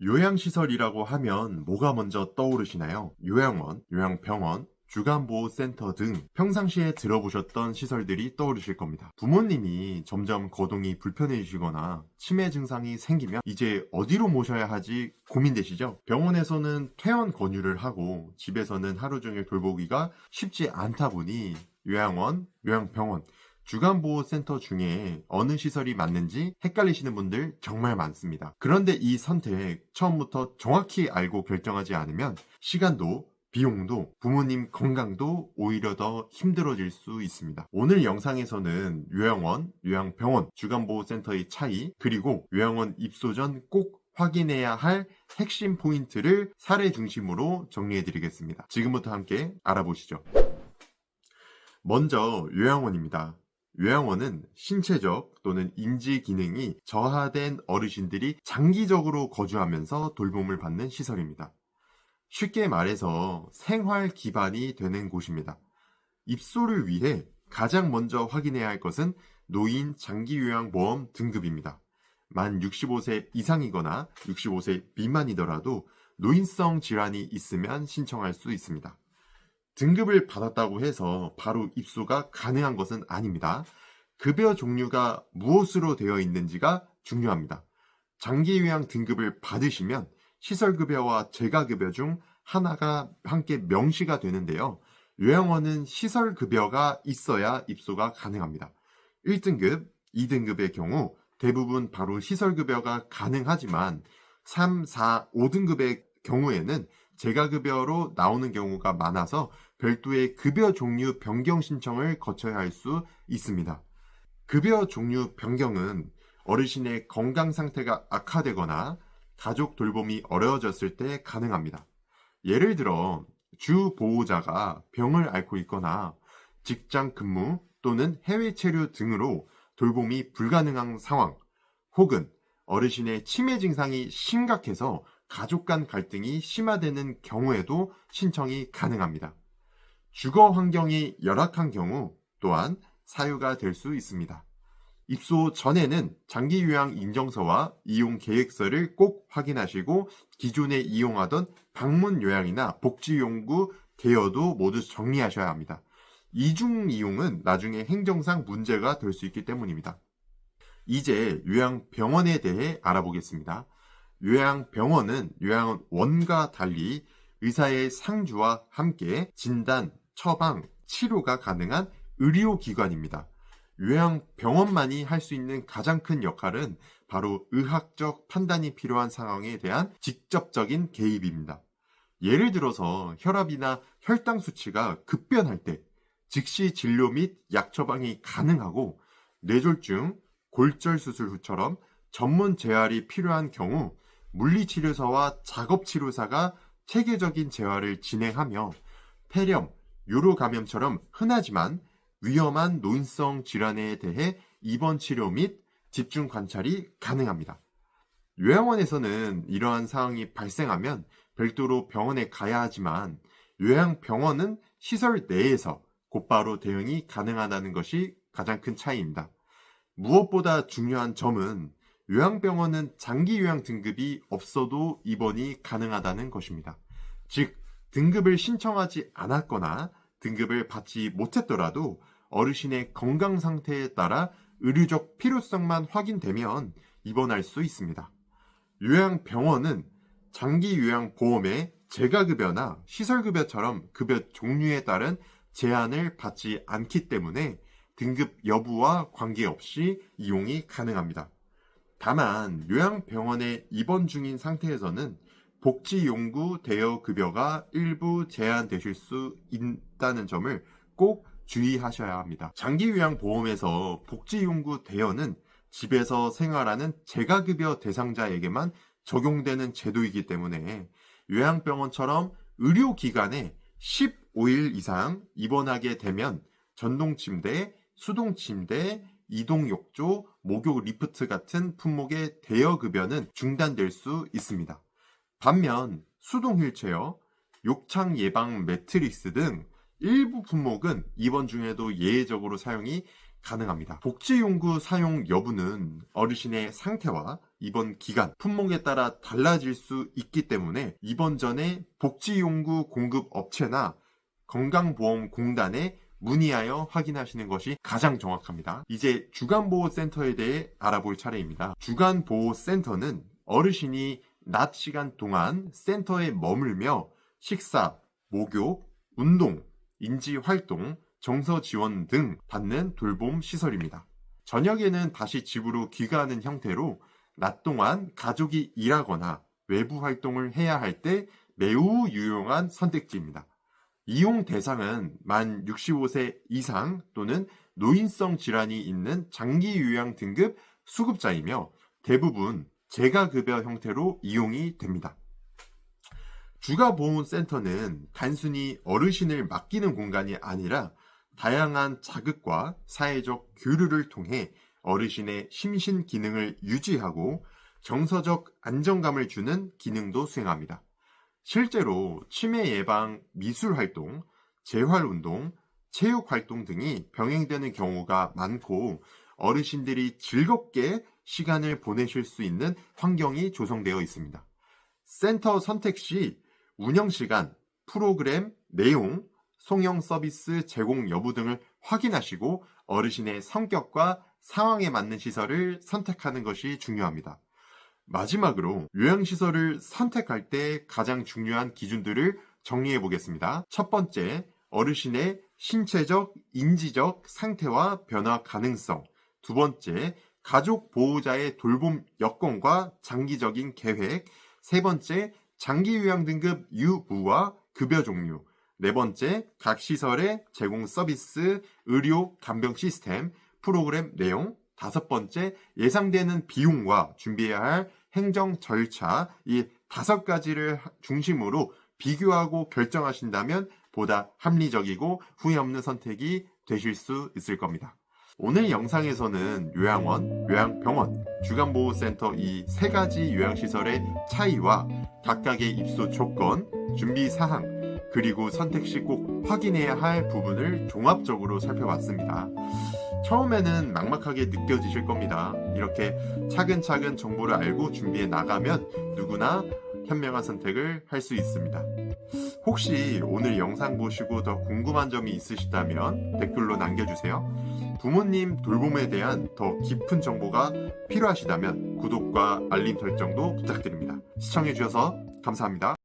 요양시설이라고 하면 뭐가 먼저 떠오르시나요? 요양원, 요양병원, 주간보호센터 등 평상시에 들어보셨던 시설들이 떠오르실 겁니다. 부모님이 점점 거동이 불편해지시거나 치매 증상이 생기면 이제 어디로 모셔야 하지 고민되시죠? 병원에서는 퇴원 권유를 하고 집에서는 하루 종일 돌보기가 쉽지 않다 보니 요양원, 요양병원, 주간보호센터 중에 어느 시설이 맞는지 헷갈리시는 분들 정말 많습니다. 그런데 이 선택 처음부터 정확히 알고 결정하지 않으면 시간도 비용도 부모님 건강도 오히려 더 힘들어질 수 있습니다. 오늘 영상에서는 요양원, 요양병원, 주간보호센터의 차이, 그리고 요양원 입소 전 꼭 확인해야 할 핵심 포인트를 사례 중심으로 정리해드리겠습니다. 지금부터 함께 알아보시죠. 먼저 요양원입니다. 요양원은 신체적 또는 인지 기능이 저하된 어르신들이 장기적으로 거주하면서 돌봄을 받는 시설입니다. 쉽게 말해서 생활 기반이 되는 곳입니다. 입소를 위해 가장 먼저 확인해야 할 것은 노인 장기요양보험 등급입니다. 만 65세 이상이거나 65세 미만이더라도 노인성 질환이 있으면 신청할 수 있습니다. 등급을 받았다고 해서 바로 입소가 가능한 것은 아닙니다. 급여 종류가 무엇으로 되어 있는지가 중요합니다. 장기요양 등급을 받으시면 시설급여와 재가급여 중 하나가 함께 명시가 되는데요. 요양원은 시설급여가 있어야 입소가 가능합니다. 1등급, 2등급의 경우 대부분 바로 시설급여가 가능하지만 3, 4, 5등급의 경우에는 재가급여로 나오는 경우가 많아서 별도의 급여 종류 변경 신청을 거쳐야 할 수 있습니다. 급여 종류 변경은 어르신의 건강 상태가 악화되거나 가족 돌봄이 어려워졌을 때 가능합니다. 예를 들어 주 보호자가 병을 앓고 있거나 직장 근무 또는 해외 체류 등으로 돌봄이 불가능한 상황, 혹은 어르신의 치매 증상이 심각해서 가족 간 갈등이 심화되는 경우에도 신청이 가능합니다. 주거 환경이 열악한 경우 또한 사유가 될 수 있습니다. 입소 전에는 장기요양 인정서와 이용 계획서를 꼭 확인하시고 기존에 이용하던 방문 요양이나 복지용구 대여도 모두 정리하셔야 합니다. 이중 이용은 나중에 행정상 문제가 될 수 있기 때문입니다. 이제 요양병원에 대해 알아보겠습니다. 요양병원은 요양원과 달리 의사의 상주와 함께 진단, 처방, 치료가 가능한 의료기관입니다. 요양병원만이 할 수 있는 가장 큰 역할은 바로 의학적 판단이 필요한 상황에 대한 직접적인 개입입니다. 예를 들어서 혈압이나 혈당 수치가 급변할 때 즉시 진료 및 약 처방이 가능하고 뇌졸중, 골절 수술 후처럼 전문 재활이 필요한 경우 물리치료사와 작업치료사가 체계적인 재활을 진행하며 폐렴, 요로감염처럼 흔하지만 위험한 노인성 질환에 대해 입원 치료 및 집중 관찰이 가능합니다. 요양원에서는 이러한 상황이 발생하면 별도로 병원에 가야 하지만 요양병원은 시설 내에서 곧바로 대응이 가능하다는 것이 가장 큰 차이입니다. 무엇보다 중요한 점은 요양병원은 장기요양 등급이 없어도 입원이 가능하다는 것입니다. 즉, 등급을 신청하지 않았거나 등급을 받지 못했더라도 어르신의 건강 상태에 따라 의료적 필요성만 확인되면 입원할 수 있습니다. 요양병원은 장기요양보험의 재가급여나 시설급여처럼 급여 종류에 따른 제한을 받지 않기 때문에 등급 여부와 관계없이 이용이 가능합니다. 다만 요양병원에 입원 중인 상태에서는 복지용구 대여 급여가 일부 제한되실 수 있다는 점을 꼭 주의하셔야 합니다. 장기요양보험에서 복지용구 대여는 집에서 생활하는 재가급여 대상자에게만 적용되는 제도이기 때문에 요양병원처럼 의료기관에 15일 이상 입원하게 되면 전동침대, 수동침대, 이동욕조, 목욕 리프트 같은 품목의 대여급여는 중단될 수 있습니다. 반면 수동 휠체어, 욕창 예방 매트리스 등 일부 품목은 입원 중에도 예외적으로 사용이 가능합니다. 복지용구 사용 여부는 어르신의 상태와 입원 기간, 품목에 따라 달라질 수 있기 때문에 입원 전에 복지용구 공급 업체나 건강보험공단에 문의하여 확인하시는 것이 가장 정확합니다. 이제 주간보호센터에 대해 알아볼 차례입니다. 주간보호센터는 어르신이 낮 시간 동안 센터에 머물며 식사, 목욕, 운동, 인지활동, 정서 지원 등 받는 돌봄 시설입니다. 저녁에는 다시 집으로 귀가하는 형태로 낮 동안 가족이 일하거나 외부 활동을 해야 할 때 매우 유용한 선택지입니다. 이용 대상은 만 65세 이상 또는 노인성 질환이 있는 장기 요양 등급 수급자이며 대부분 재가급여 형태로 이용이 됩니다. 주가보훈센터는 단순히 어르신을 맡기는 공간이 아니라 다양한 자극과 사회적 교류를 통해 어르신의 심신 기능을 유지하고 정서적 안정감을 주는 기능도 수행합니다. 실제로 치매 예방 미술활동, 재활운동, 체육활동 등이 병행되는 경우가 많고 어르신들이 즐겁게 시간을 보내실 수 있는 환경이 조성되어 있습니다. 센터 선택 시 운영시간, 프로그램, 내용, 송영 서비스 제공 여부 등을 확인하시고 어르신의 성격과 상황에 맞는 시설을 선택하는 것이 중요합니다. 마지막으로 요양시설을 선택할 때 가장 중요한 기준들을 정리해 보겠습니다. 첫 번째, 어르신의 신체적, 인지적 상태와 변화 가능성. 두 번째, 가족 보호자의 돌봄 여건과 장기적인 계획. 세 번째, 장기 요양 등급 유무와 급여 종류. 네 번째, 각 시설의 제공 서비스, 의료 간병 시스템, 프로그램 내용. 다섯 번째, 예상되는 비용과 준비해야 할 행정 절차. 이 5가지를 중심으로 비교하고 결정하신다면 보다 합리적이고 후회 없는 선택이 되실 수 있을 겁니다. 오늘 영상에서는 요양원, 요양병원, 주간보호센터 이 3가지 요양시설의 차이와 각각의 입소 조건, 준비사항, 그리고 선택 시 꼭 확인해야 할 부분을 종합적으로 살펴봤습니다. 처음에는 막막하게 느껴지실 겁니다. 이렇게 차근차근 정보를 알고 준비해 나가면 누구나 현명한 선택을 할 수 있습니다. 혹시 오늘 영상 보시고 더 궁금한 점이 있으시다면 댓글로 남겨주세요. 부모님 돌봄에 대한 더 깊은 정보가 필요하시다면 구독과 알림 설정도 부탁드립니다. 시청해주셔서 감사합니다.